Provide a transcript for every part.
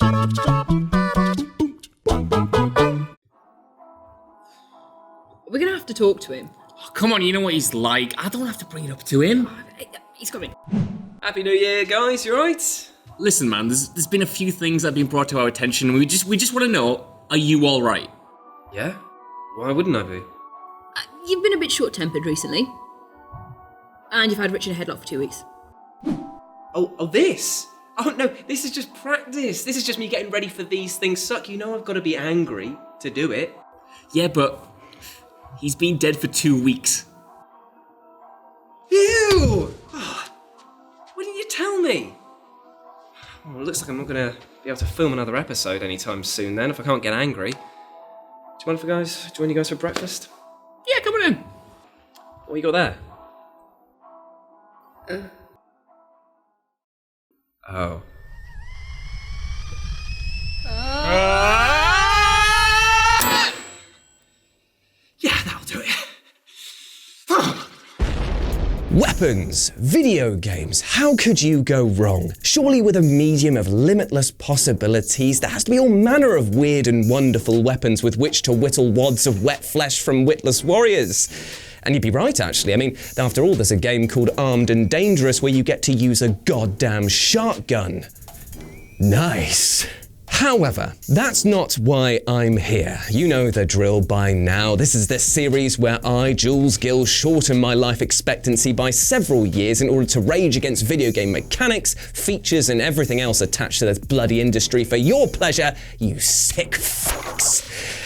We're going to have to talk to him. Oh, come on, you know what he's like. I don't have to bring it up to him. He's coming. Happy New Year, guys. You alright? Listen, man, there's been a few things that have been brought to our attention, and we just want to know, are you all right? Yeah? Why wouldn't I be? You've been a bit short-tempered recently. And you've had Rich in a headlock for 2 weeks. Oh, this? Oh, no, this is just practice. This is just me getting ready for These Things Suck. You know I've got to be angry to do it. Yeah, but he's been dead for 2 weeks. Ew! Oh, why didn't you tell me? Well, it looks like I'm not going to be able to film another episode anytime soon then, if I can't get angry. Do you mind if I join you guys for breakfast? Yeah, come on in. What you got there? Oh. Yeah, that'll do it. Weapons, video games, how could you go wrong? Surely with a medium of limitless possibilities, there has to be all manner of weird and wonderful weapons with which to whittle wads of wet flesh from witless warriors. And you'd be right, actually. I mean, after all, there's a game called Armed and Dangerous where you get to use a goddamn shotgun. Nice. However, that's not why I'm here. You know the drill by now. This is the series where I, Jules Gill, shorten my life expectancy by several years in order to rage against video game mechanics, features, and everything else attached to this bloody industry for your pleasure, you sick fucks.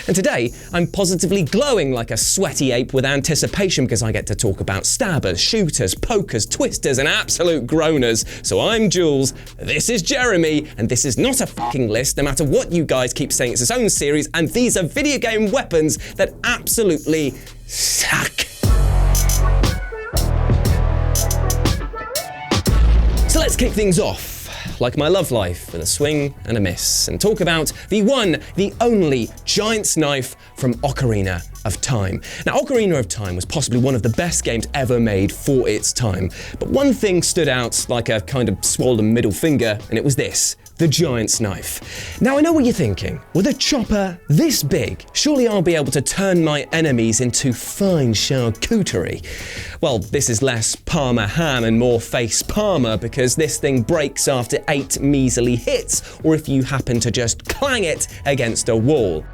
And today, I'm positively glowing like a sweaty ape with anticipation because I get to talk about stabbers, shooters, pokers, twisters, and absolute groaners. So I'm Jules, this is Jeremy, and this is not a fucking list, no matter what you guys keep saying it's its own series, and these are video game weapons that absolutely suck. So let's kick things off, like my love life, with a swing and a miss, and talk about the one, the only Giant's Knife from Ocarina of Time. Now, Ocarina of Time was possibly one of the best games ever made for its time, but one thing stood out like a kind of swollen middle finger, and it was this: the Giant's Knife. Now, I know what you're thinking. With a chopper this big, surely I'll be able to turn my enemies into fine charcuterie. Well, this is less Parma ham and more face Parma, because this thing breaks after 8 measly hits, or if you happen to just clang it against a wall.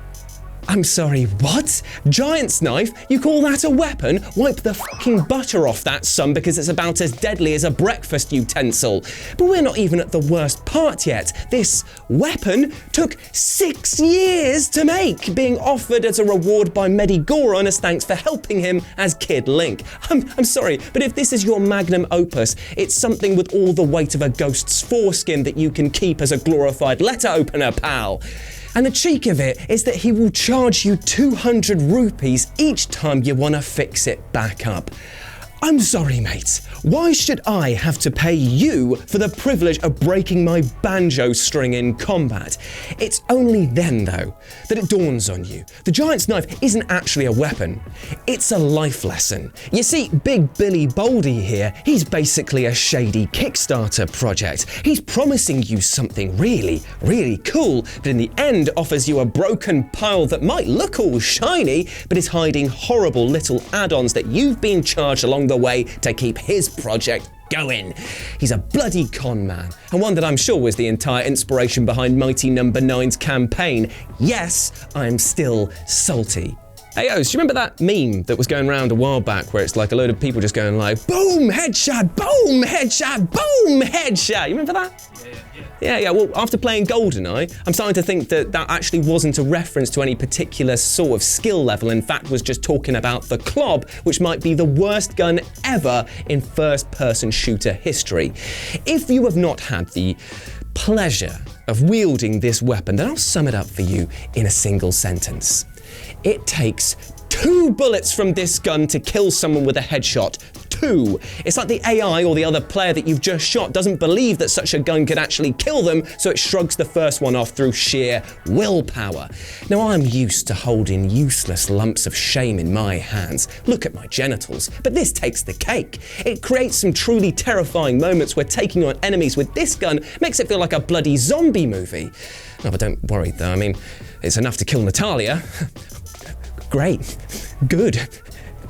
I'm sorry, what? Giant's Knife? You call that a weapon? Wipe the fucking butter off that, son, because it's about as deadly as a breakfast utensil. But we're not even at the worst part yet. This weapon took 6 years to make, being offered as a reward by Medigoron as thanks for helping him as Kid Link. I'm sorry, but if this is your magnum opus, it's something with all the weight of a ghost's foreskin that you can keep as a glorified letter opener, pal. And the cheek of it is that he will charge you 200 rupees each time you want to fix it back up. I'm sorry, mate. Why should I have to pay you for the privilege of breaking my banjo string in combat? It's only then, though, that it dawns on you. The Giant's Knife isn't actually a weapon. It's a life lesson. You see, Big Billy Boldy here, he's basically a shady Kickstarter project. He's promising you something really, really cool, but in the end offers you a broken pile that might look all shiny, but is hiding horrible little add-ons that you've been charged along the way to keep his project going. He's a bloody con man, and one that I'm sure was the entire inspiration behind Mighty No. 9's campaign. Yes, I'm still salty. Hey, Oz, do you remember that meme that was going around a while back where it's like a load of people just going like, boom, headshot, boom, headshot, boom, headshot? You remember that? Yeah. Well, after playing GoldenEye, I'm starting to think that that actually wasn't a reference to any particular sort of skill level. In fact, was just talking about the Klob, which might be the worst gun ever in first-person shooter history. If you have not had the pleasure of wielding this weapon, then I'll sum it up for you in a single sentence. It takes 2 bullets from this gun to kill someone with a headshot. 2. It's like the AI or the other player that you've just shot doesn't believe that such a gun could actually kill them, so it shrugs the first one off through sheer willpower. Now, I'm used to holding useless lumps of shame in my hands. Look at my genitals. But this takes the cake. It creates some truly terrifying moments where taking on enemies with this gun makes it feel like a bloody zombie movie. Oh, but don't worry though, I mean, it's enough to kill Natalia. Great, good.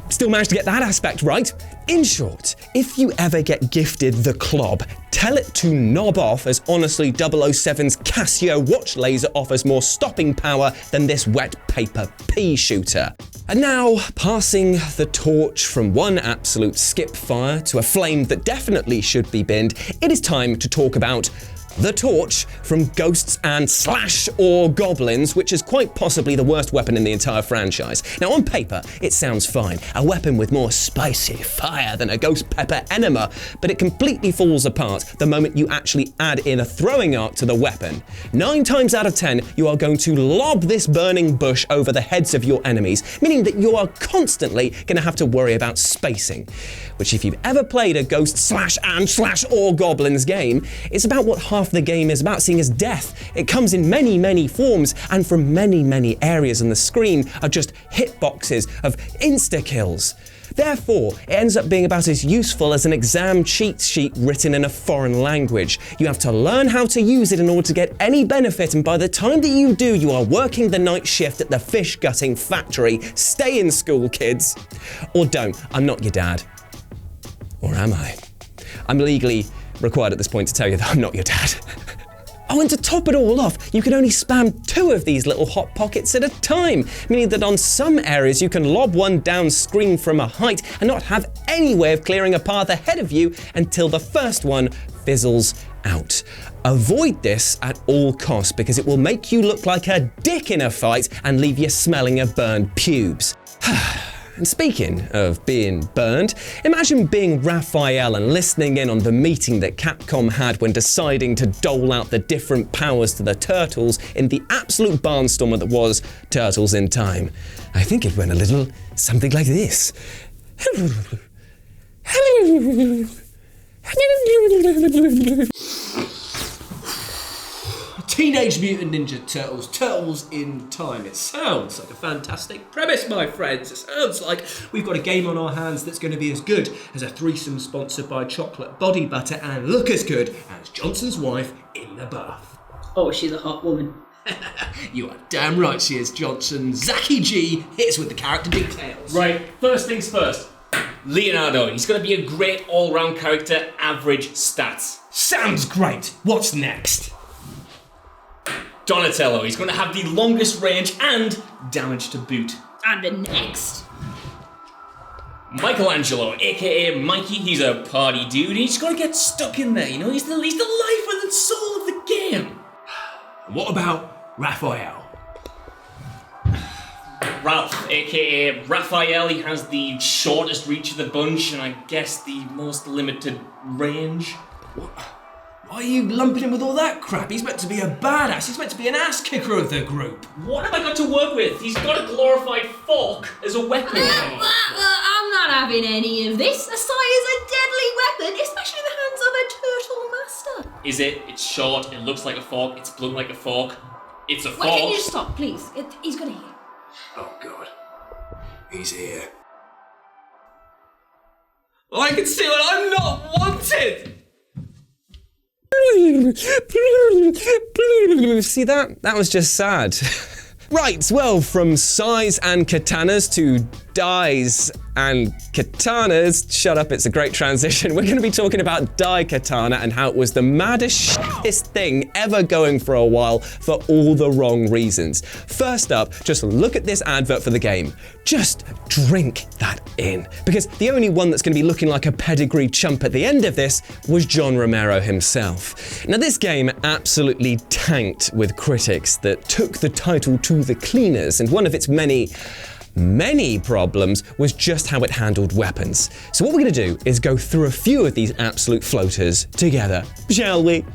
Still managed to get that aspect right. In short, if you ever get gifted the Clob, tell it to knob off, as honestly 007's Casio watch laser offers more stopping power than this wet paper pea shooter. And now, passing the torch from one absolute skip fire to a flame that definitely should be binned, it is time to talk about the torch from Ghosts and /or Goblins, which is quite possibly the worst weapon in the entire franchise. Now, on paper, it sounds fine. A weapon with more spicy fire than a ghost pepper enema, but it completely falls apart the moment you actually add in a throwing arc to the weapon. 9 times out of 10, you are going to lob this burning bush over the heads of your enemies, meaning that you are constantly going to have to worry about spacing, which if you've ever played a Ghost /or Goblins game, it's about what half the game is about, seeing as death. It comes in many, many forms, and from many, many areas on the screen are just hitboxes of insta-kills. Therefore, it ends up being about as useful as an exam cheat sheet written in a foreign language. You have to learn how to use it in order to get any benefit, and by the time that you do, you are working the night shift at the fish gutting factory. Stay in school, kids. Or don't. I'm not your dad. Or am I? I'm legally required at this point to tell you that I'm not your dad. Oh, and to top it all off, you can only spam 2 of these little hot pockets at a time, meaning that on some areas you can lob one down screen from a height and not have any way of clearing a path ahead of you until the first one fizzles out. Avoid this at all costs, because it will make you look like a dick in a fight and leave you smelling of burned pubes. And speaking of being burned, imagine being Raphael and listening in on the meeting that Capcom had when deciding to dole out the different powers to the Turtles in the absolute barnstormer that was Turtles in Time. I think it went a little something like this. Teenage Mutant Ninja Turtles, Turtles in Time. It sounds like a fantastic premise, my friends. It sounds like we've got a game on our hands that's going to be as good as a threesome sponsored by chocolate body butter and look as good as Johnson's wife in the bath. Oh, is she the hot woman? You are damn right she is, Johnson. Zachy G hits with the character details. Right, first things first. Leonardo, he's going to be a great all-round character, average stats. Sounds great. What's next? Donatello, he's going to have the longest range and damage to boot. And the next. Michelangelo, aka Mikey, he's a party dude. He's got to get stuck in there, you know? He's the life and soul of the game. What about Raphael? Ralph, aka Raphael, he has the shortest reach of the bunch and I guess the most limited range. What? Why are you lumping him with all that crap? He's meant to be a badass. He's meant to be an ass kicker of the group. What have I got to work with? He's got a glorified fork as a weapon. I'm not having any of this. A sai is a deadly weapon, especially in the hands of a turtle master. Is it? It's short, it looks like a fork, it's blunt like a fork. It's a fork. Wait, can you just stop, please? He's gonna hear. Oh, God. He's here. I can see what I'm not wanted! See that? That was just sad. Right, well, from sais and katanas to dies and katanas. Shut up, it's a great transition. We're going to be talking about Dai Katana and how it was the maddest, shittest thing ever going for a while for all the wrong reasons. First up, just look at this advert for the game. Just drink that in. Because the only one that's going to be looking like a pedigree chump at the end of this was John Romero himself. Now, this game absolutely tanked with critics that took the title to the cleaners, and one of its many problems was just how it handled weapons. So what we're going to do is go through a few of these absolute floaters together, shall we?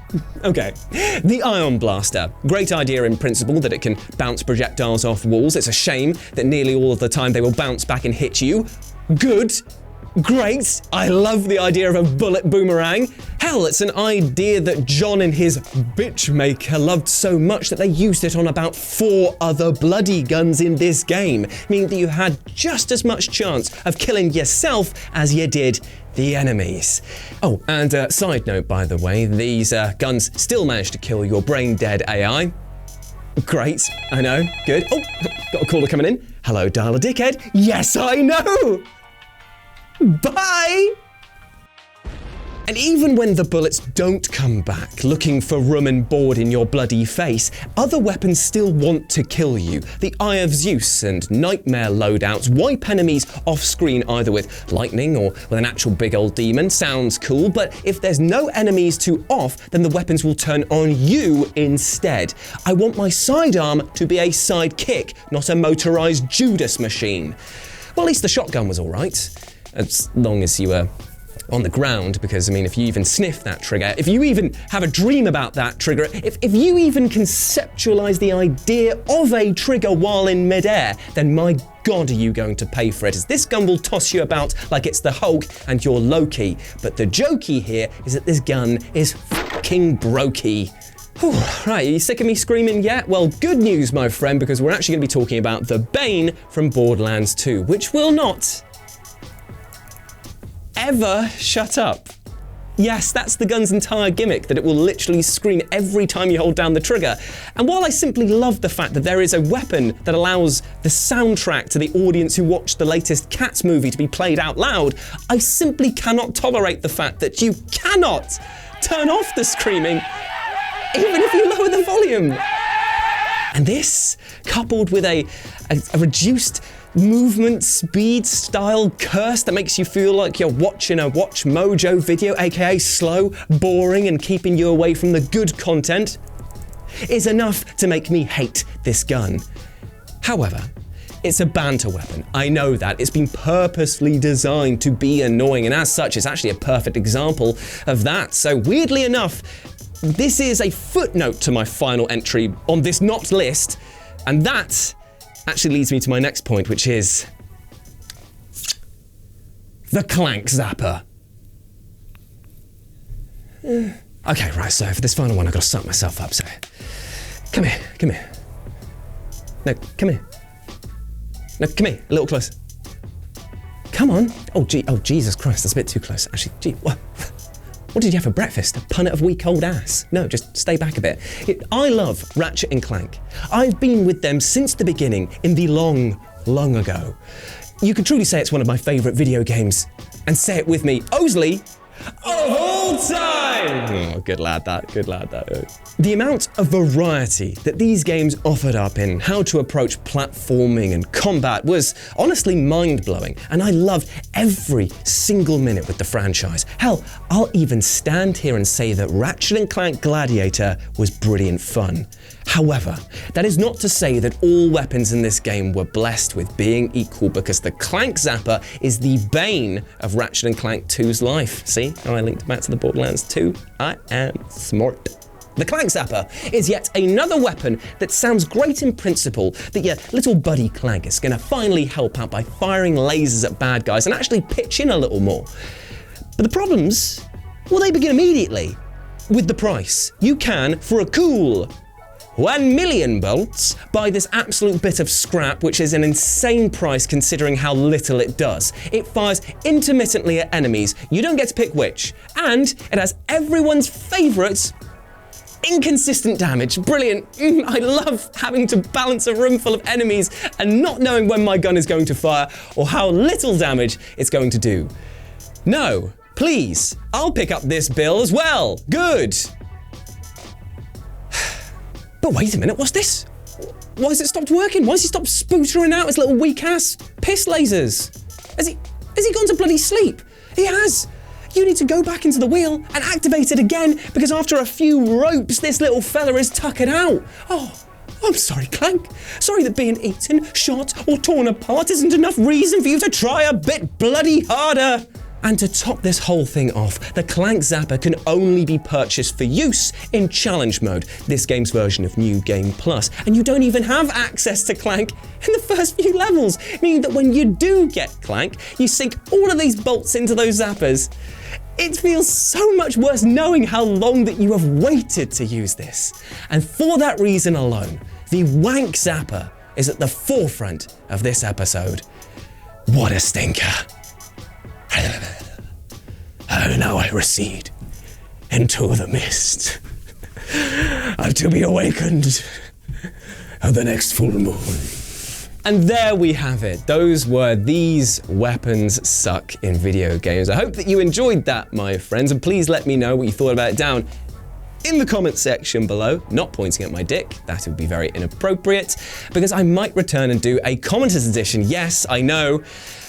Okay. The Ion Blaster. Great idea in principle that it can bounce projectiles off walls. It's a shame that nearly all of the time they will bounce back and hit you. Good. Great. I love the idea of a bullet boomerang. Hell, it's an idea that John and his bitch maker loved so much that they used it on about 4 other bloody guns in this game, meaning that you had just as much chance of killing yourself as you did the enemies. Oh, and side note, by the way, these guns still manage to kill your brain-dead AI. Great, I know, good. Oh, got a caller coming in. Hello, dial a dickhead. Yes, I know. Bye. And even when the bullets don't come back, looking for room and board in your bloody face, other weapons still want to kill you. The Eye of Zeus and Nightmare loadouts wipe enemies off screen either with lightning or with an actual big old demon. Sounds cool, but if there's no enemies to off, then the weapons will turn on you instead. I want my sidearm to be a sidekick, not a motorized Judas machine. Well, at least the shotgun was all right, as long as you were on the ground, because I mean, if you even sniff that trigger, if you even have a dream about that trigger, if you even conceptualize the idea of a trigger while in midair, then my God, are you going to pay for it, as this gun will toss you about like it's the Hulk and you're Loki. But the jokey here is that this gun is fucking brokey. Whew, right, are you sick of me screaming yet? Well, good news, my friend, because we're actually going to be talking about the Bane from Borderlands 2, which will not ever shut up. Yes, that's the gun's entire gimmick, that it will literally scream every time you hold down the trigger. And while I simply love the fact that there is a weapon that allows the soundtrack to the audience who watched the latest Cats movie to be played out loud, I simply cannot tolerate the fact that you cannot turn off the screaming, even if you lower the volume. And this, coupled with a reduced movement speed style curse that makes you feel like you're watching a Watch Mojo video, aka slow, boring, and keeping you away from the good content, is enough to make me hate this gun. However, it's a banter weapon. I know that. It's been purposely designed to be annoying, and as such, it's actually a perfect example of that. So weirdly enough, this is a footnote to my final entry on this not list, and that actually leads me to my next point, which is the Clank Zapper. Okay, right, so for this final one, I've got to suck myself up, so come here. No, come here. No, come here, a little closer. Come on. Oh, Jesus Christ, that's a bit too close. Actually, what did you have for breakfast? A punnet of weak old ass? No, just stay back a bit. I love Ratchet and Clank. I've been with them since the beginning, in the long, long ago. You can truly say it's one of my favourite video games. And say it with me, Osley, of all time! Oh, good lad, that. The amount of variety that these games offered up in how to approach platforming and combat was honestly mind-blowing, and I loved every single minute with the franchise. Hell, I'll even stand here and say that Ratchet & Clank Gladiator was brilliant fun. However, that is not to say that all weapons in this game were blessed with being equal, because the Clank Zapper is the bane of Ratchet & Clank 2's life. See how I linked back to the Borderlands 2? I am smart. The Clank Zapper is yet another weapon that sounds great in principle, that your little buddy Clank is going to finally help out by firing lasers at bad guys and actually pitch in a little more. But the problems, well, they begin immediately with the price. You can, for a cool 1 million bolts, buy this absolute bit of scrap, which is an insane price considering how little it does. It fires intermittently at enemies, you don't get to pick which, and it has everyone's favourite inconsistent damage. Brilliant. I love having to balance a room full of enemies and not knowing when my gun is going to fire or how little damage it's going to do. No, please, I'll pick up this bill as well. Good. But wait a minute, what's this? Why has it stopped working? Why has he stopped sputtering out his little weak ass piss lasers? Has he gone to bloody sleep? He has. You need to go back into the wheel and activate it again, because after a few ropes, this little fella is tuckered out. Oh, I'm sorry, Clank. Sorry that being eaten, shot, or torn apart isn't enough reason for you to try a bit bloody harder. And to top this whole thing off, the Clank Zapper can only be purchased for use in Challenge Mode, this game's version of New Game Plus, and you don't even have access to Clank in the first few levels, meaning that when you do get Clank, you sink all of these bolts into those zappers. It feels so much worse knowing how long that you have waited to use this. And for that reason alone, the Wank Zapper is at the forefront of this episode. What a stinker. And now I recede into the mist, to be awakened of the next full moon. And there we have it. Those were These Weapons Suck in Video Games. I hope that you enjoyed that, my friends, and please let me know what you thought about it down in the comment section below, not pointing at my dick, that would be very inappropriate, because I might return and do a commenters edition. Yes, I know,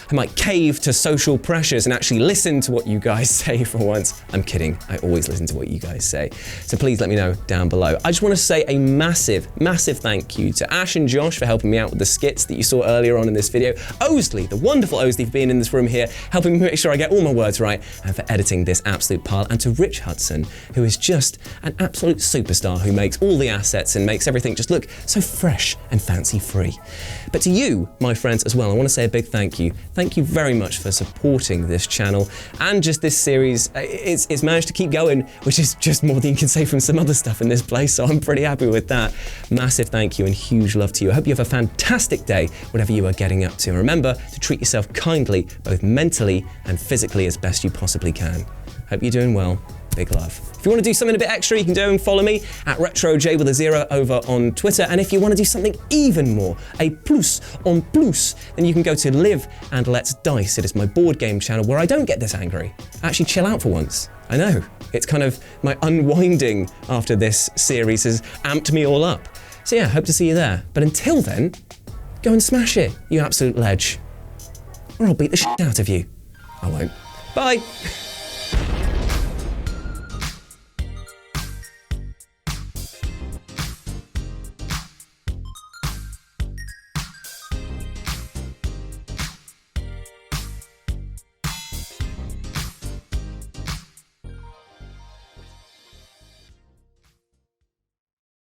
I might cave to social pressures and actually listen to what you guys say for once. I'm kidding, I always listen to what you guys say. So please let me know down below. I just want to say a massive, massive thank you to Ash and Josh for helping me out with the skits that you saw earlier on in this video. Osley, the wonderful Osley, for being in this room here, helping me make sure I get all my words right, and for editing this absolute pile. And to Rich Hudson, who is just an absolute superstar, who makes all the assets and makes everything just look so fresh and fancy-free. But to you, my friends, as well, I want to say a big thank you. Thank you very much for supporting this channel and just this series. It's managed to keep going, which is just more than you can say from some other stuff in this place, so I'm pretty happy with that. Massive thank you and huge love to you. I hope you have a fantastic day, whatever you are getting up to. And remember to treat yourself kindly, both mentally and physically, as best you possibly can. Hope you're doing well. Big love. If you want to do something a bit extra, you can go and follow me at RetroJ with a 0 over on Twitter. And if you want to do something even more, a plus en plus, then you can go to Live and Let's Dice. It is my board game channel where I don't get this angry. I actually chill out for once. I know. It's kind of my unwinding after this series has amped me all up. So yeah, hope to see you there. But until then, go and smash it, you absolute ledge. Or I'll beat the shit out of you. I won't. Bye.